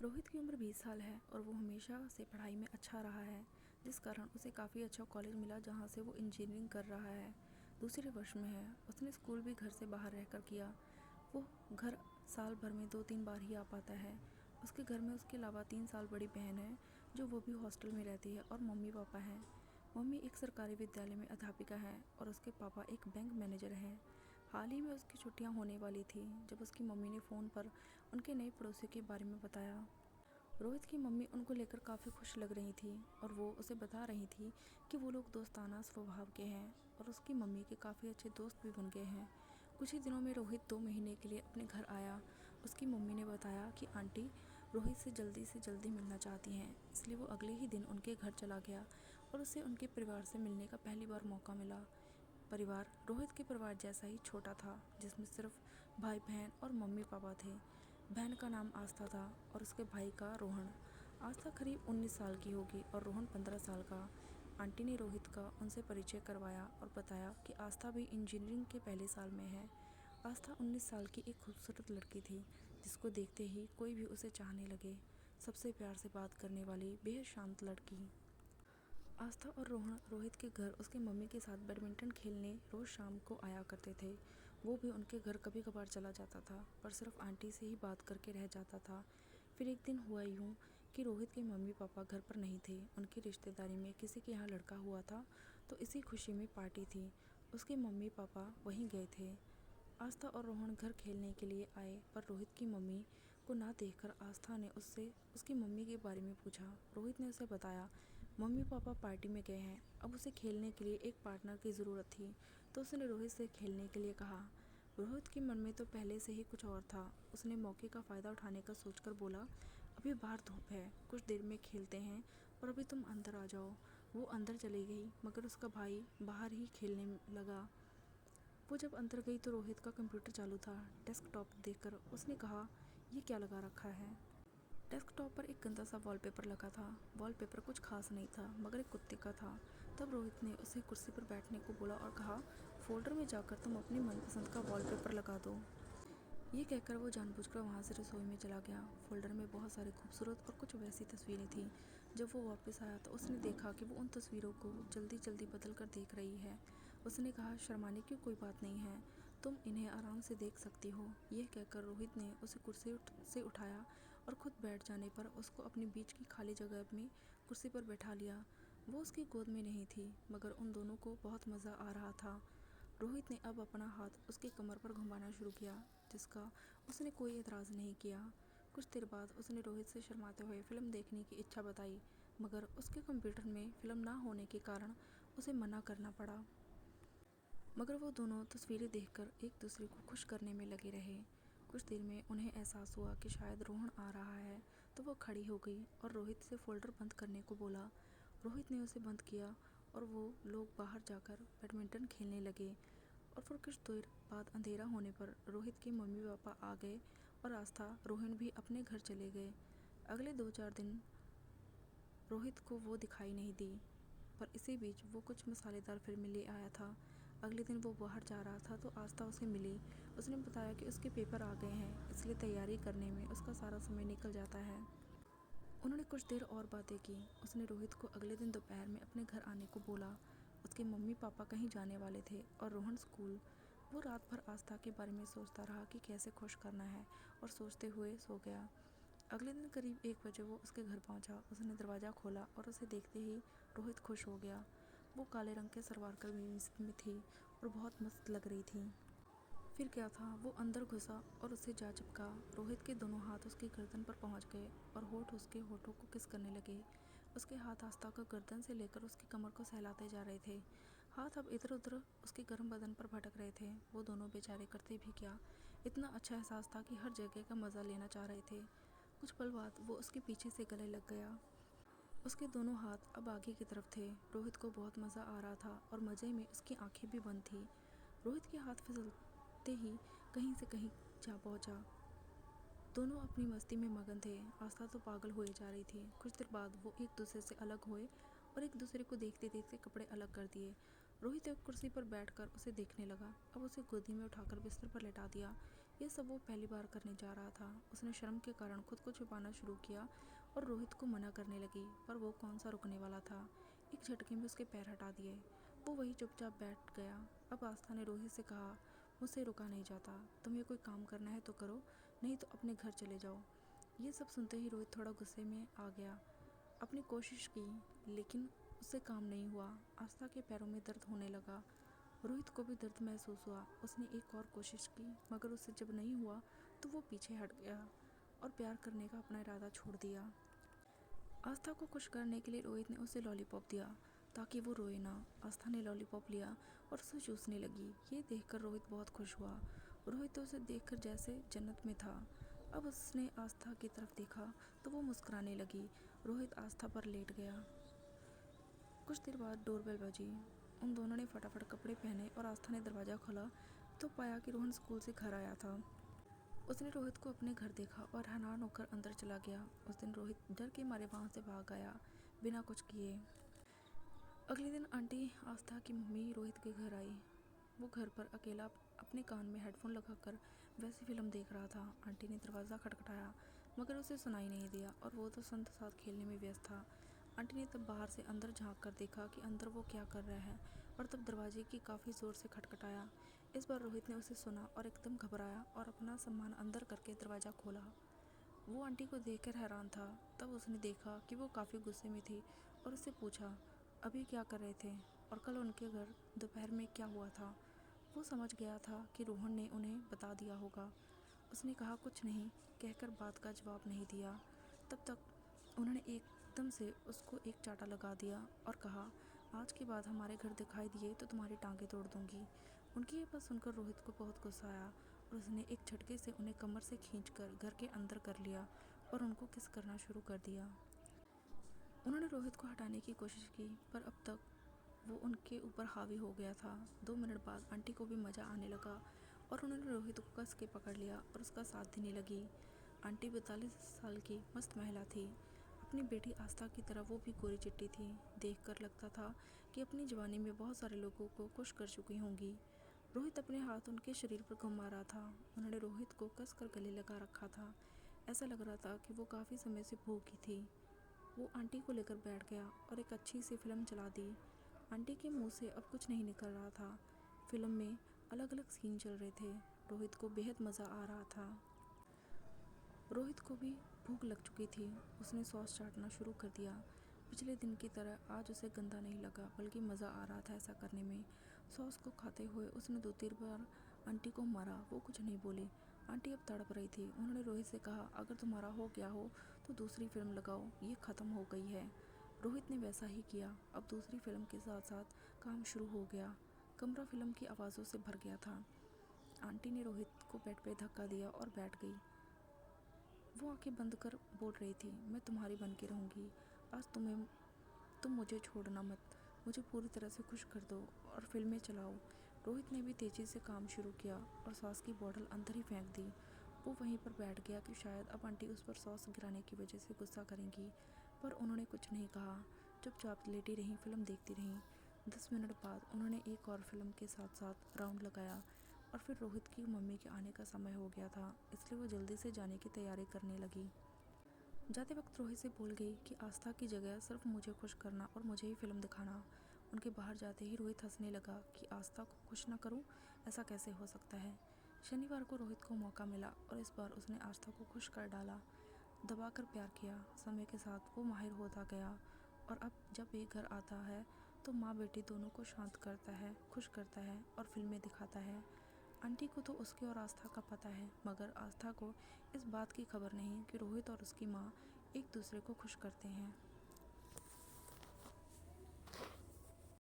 रोहित की उम्र 20 साल है और वो हमेशा से पढ़ाई में अच्छा रहा है, जिस कारण उसे काफ़ी अच्छा कॉलेज मिला जहाँ से वो इंजीनियरिंग कर रहा है। दूसरे वर्ष में है। उसने स्कूल भी घर से बाहर रहकर किया। वो घर साल भर में 2-3 बार ही आ पाता है। उसके घर में उसके अलावा 3 साल बड़ी बहन है, जो वो भी हॉस्टल में रहती है, और मम्मी पापा हैं। मम्मी एक सरकारी विद्यालय में अध्यापिका हैं और उसके पापा एक बैंक मैनेजर हैं। हाल ही में उसकी छुट्टियां होने वाली थी जब उसकी मम्मी ने फ़ोन पर उनके नए पड़ोसी के बारे में बताया। रोहित की मम्मी उनको लेकर काफ़ी खुश लग रही थी और वो उसे बता रही थी कि वो लोग दोस्ताना स्वभाव के हैं और उसकी मम्मी के काफ़ी अच्छे दोस्त भी बन गए हैं। कुछ ही दिनों में रोहित 2 महीने के लिए अपने घर आया। उसकी मम्मी ने बताया कि आंटी रोहित से जल्दी मिलना चाहती हैं, इसलिए वो अगले ही दिन उनके घर चला गया और उसे उनके परिवार से मिलने का पहली बार मौका मिला। परिवार रोहित के परिवार जैसा ही छोटा था, जिसमें सिर्फ भाई बहन और मम्मी पापा थे। बहन का नाम आस्था था और उसके भाई का रोहन। आस्था करीब 19 साल की होगी और रोहन 15 साल का। आंटी ने रोहित का उनसे परिचय करवाया और बताया कि आस्था भी इंजीनियरिंग के पहले साल में है। आस्था 19 साल की एक खूबसूरत लड़की थी, जिसको देखते ही कोई भी उसे चाहने लगे। सबसे प्यार से बात करने वाली बेहद शांत लड़की। आस्था और रोहन रोहित के घर उसकी मम्मी के साथ बैडमिंटन खेलने रोज़ शाम को आया करते थे। वो भी उनके घर कभी कभार चला जाता था, पर सिर्फ आंटी से ही बात करके रह जाता था। फिर एक दिन हुआ यूँ कि रोहित के मम्मी पापा घर पर नहीं थे। उनकी रिश्तेदारी में किसी के यहाँ लड़का हुआ था, तो इसी खुशी में पार्टी थी। उसके मम्मी पापा वहीं गए थे। आस्था और रोहन घर खेलने के लिए आए, पर रोहित की मम्मी को ना देखकर आस्था ने उससे उसकी मम्मी के बारे में पूछा। रोहित ने उसे बताया, मम्मी पापा पार्टी में गए हैं। अब उसे खेलने के लिए एक पार्टनर की ज़रूरत थी, तो उसने रोहित से खेलने के लिए कहा। रोहित के मन में तो पहले से ही कुछ और था। उसने मौके का फ़ायदा उठाने का सोचकर बोला, अभी बाहर धूप है, कुछ देर में खेलते हैं, और अभी तुम अंदर आ जाओ। वो अंदर चली गई, मगर उसका भाई बाहर ही खेलने लगा। वो जब अंदर गई तो रोहित का कंप्यूटर चालू था। डेस्कटॉप देखकर उसने कहा, ये क्या लगा रखा है। डेस्कटॉप पर एक गंदा सा वॉलपेपर लगा था। वॉलपेपर कुछ खास नहीं था, मगर एक कुत्ते का था। तब रोहित ने उसे कुर्सी पर बैठने को बोला और कहा, फोल्डर में जाकर तुम अपनी मनपसंद का वॉलपेपर लगा दो। ये कहकर वो जानबूझकर वहाँ से रसोई में चला गया। फोल्डर में बहुत सारी खूबसूरत और कुछ वैसी तस्वीरें थीं। जब वो वापस आया तो उसने देखा कि वो उन तस्वीरों को जल्दी जल्दी बदल कर देख रही है। उसने कहा, शर्माने की कोई बात नहीं है, तुम इन्हें आराम से देख सकती हो। यह कहकर रोहित ने उसे कुर्सी से उठाया और खुद बैठ जाने पर उसको अपनी बीच की खाली जगह में कुर्सी पर बैठा लिया। वो उसकी गोद में नहीं थी, मगर उन दोनों को बहुत मज़ा आ रहा था। रोहित ने अब अपना हाथ उसकी कमर पर घुमाना शुरू किया, जिसका उसने कोई एतराज़ नहीं किया। कुछ देर बाद उसने रोहित से शर्माते हुए फ़िल्म देखने की इच्छा बताई, मगर उसके कंप्यूटर में फ़िल्म ना होने के कारण उसे मना करना पड़ा। मगर वो दोनों तस्वीरें देखकर एक दूसरे को खुश करने में लगे रहे। कुछ देर में उन्हें एहसास हुआ कि शायद रोहन आ रहा है, तो वो खड़ी हो गई और रोहित से फ़ोल्डर बंद करने को बोला। रोहित ने उसे बंद किया और वो लोग बाहर जाकर बैडमिंटन खेलने लगे। और फिर कुछ देर बाद अंधेरा होने पर रोहित के मम्मी पापा आ गए और आस्था रोहन भी अपने घर चले गए। अगले 2-4 दिन रोहित को वो दिखाई नहीं दी, पर इसी बीच वो कुछ मसालेदार फिल्में ले आया था। अगले दिन वो बाहर जा रहा था तो आस्था उसे मिली। उसने बताया कि उसके पेपर आ गए हैं, इसलिए तैयारी करने में उसका सारा समय निकल जाता है। उन्होंने कुछ देर और बातें की। उसने रोहित को अगले दिन दोपहर में अपने घर आने को बोला। उसके मम्मी पापा कहीं जाने वाले थे और रोहन स्कूल। वो रात भर आस्था के बारे में सोचता रहा कि कैसे खुश करना है, और सोचते हुए सो गया। अगले दिन करीब 1 बजे वो उसके घर पहुंचा। उसने दरवाज़ा खोला और उसे देखते ही रोहित खुश हो गया। वो काले रंग के सलवार कमीज में थी और बहुत मस्त लग रही थी। फिर क्या था, वो अंदर घुसा और उससे जा चिपका। रोहित के दोनों हाथ उसकी गर्दन पर पहुंच गए और होठ उसके होठों को किस करने लगे। उसके हाथ आस्था को गर्दन से लेकर उसकी कमर को सहलाते जा रहे थे। हाथ अब इधर उधर उसके गर्म बदन पर भटक रहे थे। वो दोनों बेचारे करते भी क्या, इतना अच्छा एहसास था कि हर जगह का मज़ा लेना चाह रहे थे। कुछ पल बाद वो उसके पीछे से गले लग गया। उसके दोनों हाथ अब आगे की तरफ थे। रोहित को बहुत मज़ा आ रहा था और मज़े में उसकी आंखें भी बंद थी। रोहित के हाथ फिसलते ही कहीं से कहीं जा पहुंचा। दोनों अपनी मस्ती में मगन थे। आस्था तो पागल हुए जा रही थी। कुछ देर बाद वो एक दूसरे से अलग हुए और एक दूसरे को देखते देखते कपड़े अलग कर दिए। रोहित एक कुर्सी पर बैठकर उसे देखने लगा। अब उसे गोदी में उठाकर बिस्तर पर लेटा दिया। ये सब वो पहली बार करने जा रहा था। उसने शर्म के कारण खुद को छुपाना शुरू किया और रोहित को मना करने लगी, पर वो कौन सा रुकने वाला था। एक झटके में उसके पैर हटा दिए। वो वही चुपचाप बैठ गया। अब आस्था ने रोहित से कहा, मुझसे रुका नहीं जाता, तुम्हें कोई काम करना है तो करो, नहीं तो अपने घर चले जाओ। ये सब सुनते ही रोहित थोड़ा गुस्से में आ गया। अपनी कोशिश की, लेकिन उससे काम नहीं हुआ। आस्था के पैरों में दर्द होने लगा। रोहित को भी दर्द महसूस हुआ। उसने एक और कोशिश की, मगर उससे जब नहीं हुआ तो वो पीछे हट गया और प्यार करने का अपना इरादा छोड़ दिया। आस्था को खुश करने के लिए रोहित ने उसे लॉलीपॉप दिया ताकि वो रोए ना। आस्था ने लॉलीपॉप लिया और उसे चूसने लगी। ये देखकर रोहित बहुत खुश हुआ। रोहित तो उसे देखकर जैसे जन्नत में था। अब उसने आस्था की तरफ देखा तो वो मुस्कुराने लगी। रोहित आस्था पर लेट गया। कुछ देर बाद डोरबेल बजी। उन दोनों ने फटाफट कपड़े पहने और आस्था ने दरवाज़ा खोला तो पाया कि रोहन स्कूल से घर आया था। उसने रोहित को अपने घर देखा और हैरान होकर अंदर चला गया। उस दिन रोहित डर के मारे वहाँ से भाग गया, बिना कुछ किए। अगले दिन आंटी आस्था की मम्मी रोहित के घर आई। वो घर पर अकेला अपने कान में हेडफोन लगाकर वैसी फिल्म देख रहा था। आंटी ने दरवाज़ा खटखटाया, मगर उसे सुनाई नहीं दिया और वो तो संत साथ खेलने में व्यस्त था। आंटी ने तब बाहर से अंदर झांक कर देखा कि अंदर वो क्या कर रहा है, और तब दरवाजे की काफ़ी ज़ोर से खटखटाया। इस बार रोहित ने उसे सुना और एकदम घबराया और अपना सामान अंदर करके दरवाज़ा खोला। वो आंटी को देखकर हैरान था। तब उसने देखा कि वो काफ़ी गुस्से में थी और उससे पूछा, अभी क्या कर रहे थे और कल उनके घर दोपहर में क्या हुआ था। वो समझ गया था कि रोहन ने उन्हें बता दिया होगा। उसने कहा, कुछ नहीं, कहकर बात का जवाब नहीं दिया। तब तक उन्होंने एकदम से उसको एक चाटा लगा दिया और कहा, आज के बाद हमारे घर दिखाई दिए तो तुम्हारी टांगें तोड़ दूंगी। उनकी ये बात सुनकर रोहित को बहुत गुस्सा आया और उसने एक झटके से उन्हें कमर से खींचकर घर के अंदर कर लिया और उनको किस करना शुरू कर दिया। उन्होंने रोहित को हटाने की कोशिश की, पर अब तक वो उनके ऊपर हावी हो गया था। 2 मिनट बाद आंटी को भी मज़ा आने लगा और उन्होंने रोहित को कस के पकड़ लिया और उसका साथ देने लगी। आंटी 42 साल की मस्त महिला थी। अपनी बेटी आस्था की तरह वो भी गोरी चिट्टी थी। देखकर लगता था कि अपनी जवानी में बहुत सारे लोगों को खुश कर चुकी होंगी। रोहित अपने हाथ उनके शरीर पर घुमा रहा था। उन्होंने रोहित को कस कर गले लगा रखा था। ऐसा लग रहा था कि वो काफ़ी समय से भूखी थी। वो आंटी को लेकर बैठ गया और एक अच्छी सी फिल्म चला दी। आंटी के मुंह से अब कुछ नहीं निकल रहा था। फिल्म में अलग अलग सीन चल रहे थे। रोहित को बेहद मज़ा आ रहा था। रोहित को भी भूख लग चुकी थी। उसने सॉस चाटना शुरू कर दिया। पिछले दिन की तरह आज उसे गंदा नहीं लगा, बल्कि मज़ा आ रहा था ऐसा करने में। सॉस को खाते हुए उसने 2-3 बार आंटी को मारा। वो कुछ नहीं बोली। आंटी अब तड़प रही थी। उन्होंने रोहित से कहा, अगर तुम्हारा हो गया हो तो दूसरी फिल्म लगाओ, ये ख़त्म हो गई है। रोहित ने वैसा ही किया। अब दूसरी फिल्म के साथ साथ काम शुरू हो गया। कमरा फिल्म की आवाज़ों से भर गया था। आंटी ने रोहित को बेड पे धक्का दिया और बैठ गई। वो आंखें बंद कर बोल रही थी, मैं तुम्हारी बन के रहूँगी। आज तुम मुझे छोड़ना मत। मुझे पूरी तरह से खुश कर दो और फिल्में चलाओ। रोहित ने भी तेज़ी से काम शुरू किया और सॉस की बोतल अंदर ही फेंक दी। वो वहीं पर बैठ गया कि शायद अब आंटी उस पर सॉस गिराने की वजह से गुस्सा करेंगी, पर उन्होंने कुछ नहीं कहा। चुपचाप लेटी रहीं, फिल्म देखती रहीं। 10 मिनट बाद उन्होंने एक और फिल्म के साथ साथ राउंड लगाया और फिर रोहित की मम्मी के आने का समय हो गया था, इसलिए वो जल्दी से जाने की तैयारी करने लगी। जाते वक्त रोहित से बोल गई कि आस्था की जगह सिर्फ मुझे खुश करना और मुझे ही फिल्म दिखाना। उनके बाहर जाते ही रोहित हंसने लगा कि आस्था को खुश ना करूं, ऐसा कैसे हो सकता है। शनिवार को रोहित को मौका मिला और इस बार उसने आस्था को खुश कर डाला, दबाकर प्यार किया। समय के साथ वो माहिर होता गया और अब जब भी घर आता है तो माँ बेटी दोनों को शांत करता है, खुश करता है और फिल्में दिखाता है। आंटी को तो उसके और आस्था का पता है, मगर आस्था को इस बात की खबर नहीं कि रोहित और उसकी माँ एक दूसरे को खुश करते हैं।